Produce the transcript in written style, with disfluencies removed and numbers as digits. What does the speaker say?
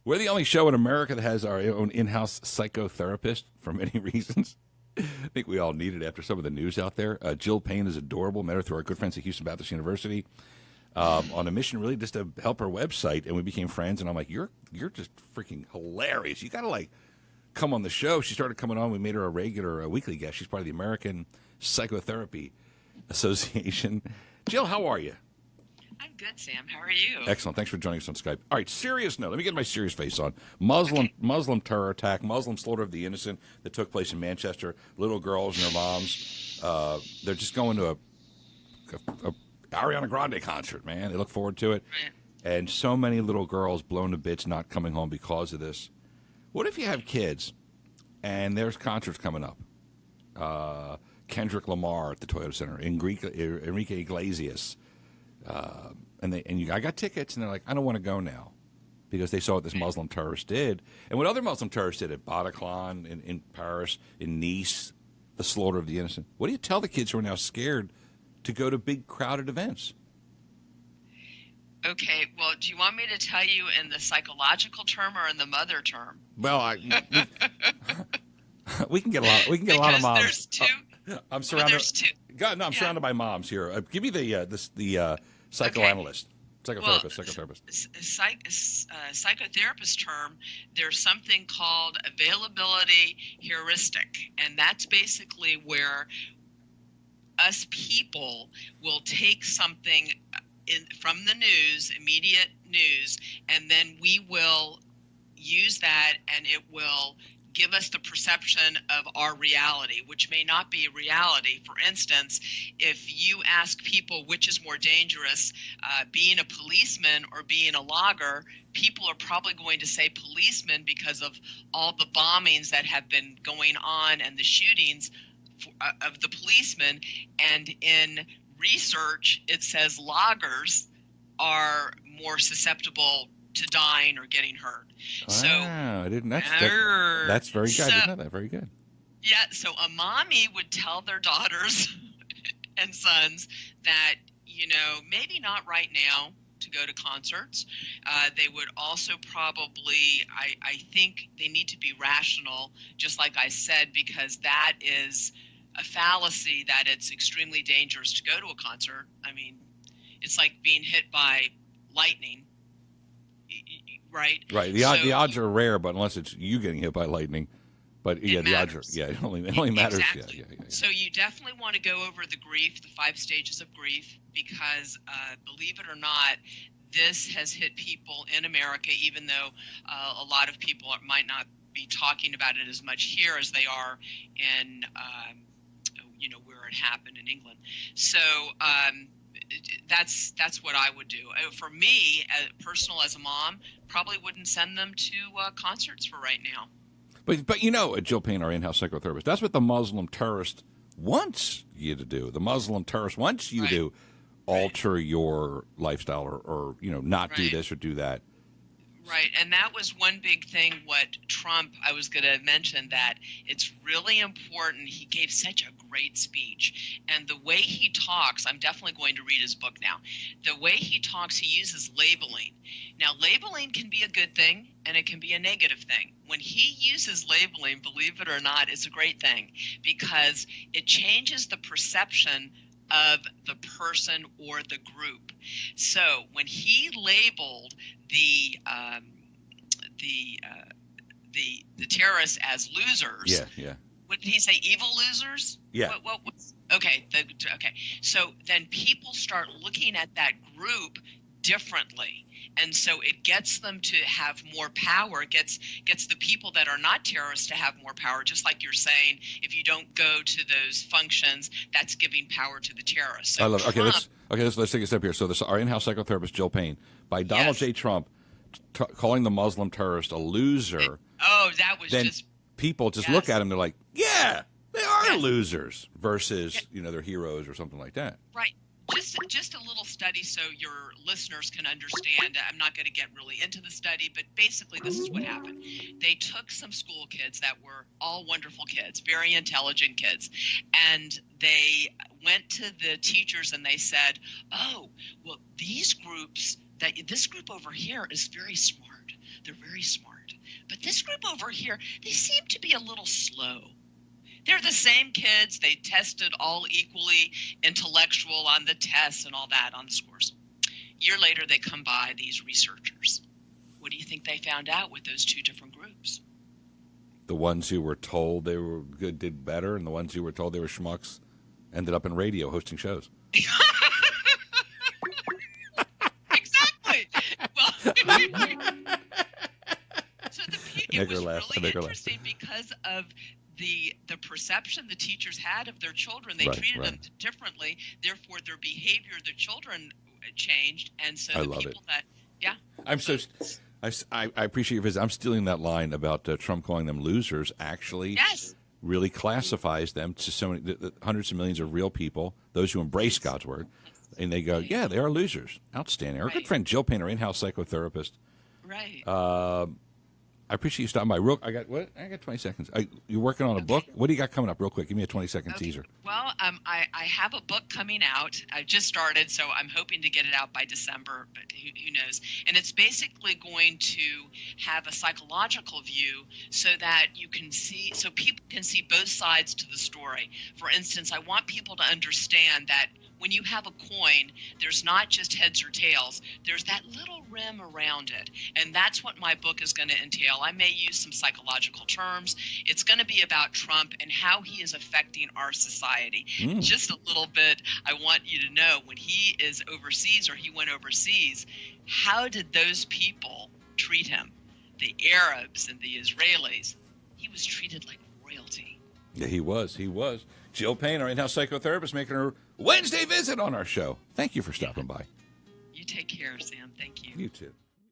We're the only show in America that has our own in-house psychotherapist for many reasons. I think we all need it after some of the news out there. Jill Payne is adorable. Met her through our good friends at Houston Baptist University on a mission really just to help her website, and we became friends. And I'm like, you're just freaking hilarious. You got to like come on the show. She started coming on. We made her a regular weekly guest. She's part of the American Psychotherapy Association. Jill, how are you? I'm good, Sam. How are you? Excellent. Thanks for joining us on Skype. All right, serious note. Let me get my serious face on. Muslim terror attack, Muslim slaughter of the innocent that took place in Manchester. Little girls and their moms, they're just going to a Ariana Grande concert, man. They look forward to it. Right. And so many little girls blown to bits not coming home because of this. What if you have kids and there's concerts coming up? Kendrick Lamar at the Toyota Center, Enrique Iglesias. I got tickets, and they're like, I don't want to go now because they saw what this Muslim terrorist did. And what other Muslim terrorists did at Bataclan, in Paris, in Nice, the slaughter of the innocent. What do you tell the kids who are now scared to go to big, crowded events? Okay, well, do you want me to tell you in the psychological term or in the mother term? Well, we can get a lot. We can get a lot of moms. There's two. I'm surrounded. There's two. God, no, I'm surrounded by moms here. Give me the psychoanalyst, psychotherapist. Psychotherapist term, there's something called availability heuristic, and that's basically where us people will take something from the news, immediate news, and then we will use that, and it will give us the perception of our reality, which may not be reality. For instance, if you ask people which is more dangerous, being a policeman or being a logger, people are probably going to say policeman because of all the bombings that have been going on and the shootings of the policemen. And in research, it says loggers are more susceptible to dying or getting hurt. So I didn't. That's very good. I didn't know that. Very good. Yeah. So a mommy would tell their daughters and sons that, maybe not right now to go to concerts. They would also probably, I think they need to be rational, just like I said, because that is a fallacy that it's extremely dangerous to go to a concert. I mean, it's like being hit by lightning. Right. The odds are rare, but unless it's you getting hit by lightning. But yeah, the odds are. Yeah, it only matters. Exactly. Yeah. So you definitely want to go over the grief, the 5 stages of grief, because believe it or not, this has hit people in America, even though a lot of people might not be talking about it as much here as they are in, where it happened in England. So. That's what I would do. For me, personal as a mom, probably wouldn't send them to concerts for right now. But Jill Payne, our in-house psychotherapist, that's what the Muslim terrorist wants you to do. The Muslim terrorist wants you to alter your lifestyle or not do this or do that. Right, and that was one big thing what Trump, I was going to mention that it's really important. He gave such a great speech, and the way he talks, I'm definitely going to read his book now. The way he talks, he uses labeling. Now, labeling can be a good thing, and it can be a negative thing. When he uses labeling, believe it or not, it's a great thing because it changes the perception of the person or the group. So when he labeled the terrorists as losers, what did he say? Evil losers? Yeah. Okay. Okay. So then people start looking at that group differently, and so it gets them to have more power. It gets the people that are not terrorists to have more power. Just like you're saying, if you don't go to those functions, that's giving power to the terrorists. So I love it. Let's take a step here. So this our in-house psychotherapist Jill Payne by Donald J. Trump calling the Muslim terrorist a loser. That was then just people just look at him. They're like, yeah, they are losers versus they're heroes or something like that. Right. Just a little study so your listeners can understand. I'm not going to get really into the study, but basically this is what happened. They took some school kids that were all wonderful kids, very intelligent kids, and they went to the teachers and they said, oh, well, this group over here is very smart. They're very smart. But this group over here, they seem to be a little slow. They're the same kids. They tested all equally intellectual on the tests and all that on the scores. A year later, they come by, these researchers. What do you think they found out with those two different groups? The ones who were told they were good did better, and the ones who were told they were schmucks ended up in radio hosting shows. Exactly. Well, so it was really interesting because of the perception the teachers had of their children. They treated them differently. Therefore, their behavior, the children changed, and so I the love people it. that I appreciate your visit. I'm stealing that line about Trump calling them losers. Actually, really classifies them to so many the hundreds of millions of real people, those who embrace God's word, and they go, yeah, they are losers. Outstanding. Our good friend Jill Payne, our in-house psychotherapist. Right. I appreciate you stopping by. I got 20 seconds. You're working on a book. What do you got coming up, real quick? Give me a 20-second teaser. Well, I have a book coming out. I just started, so I'm hoping to get it out by December, but who knows? And it's basically going to have a psychological view so that you can see, so people can see both sides to the story. For instance, I want people to understand that when you have a coin, there's not just heads or tails. There's that little rim around it. And that's what my book is going to entail. I may use some psychological terms. It's going to be about Trump and how he is affecting our society. Just a little bit, I want you to know, when he is overseas or he went overseas, how did those people treat him? The Arabs and the Israelis. He was treated like royalty. Yeah, he was. Jill Payne, our in-house psychotherapist, making her Wednesday visit on our show. Thank you for stopping by. You take care, Sam. Thank you. You too.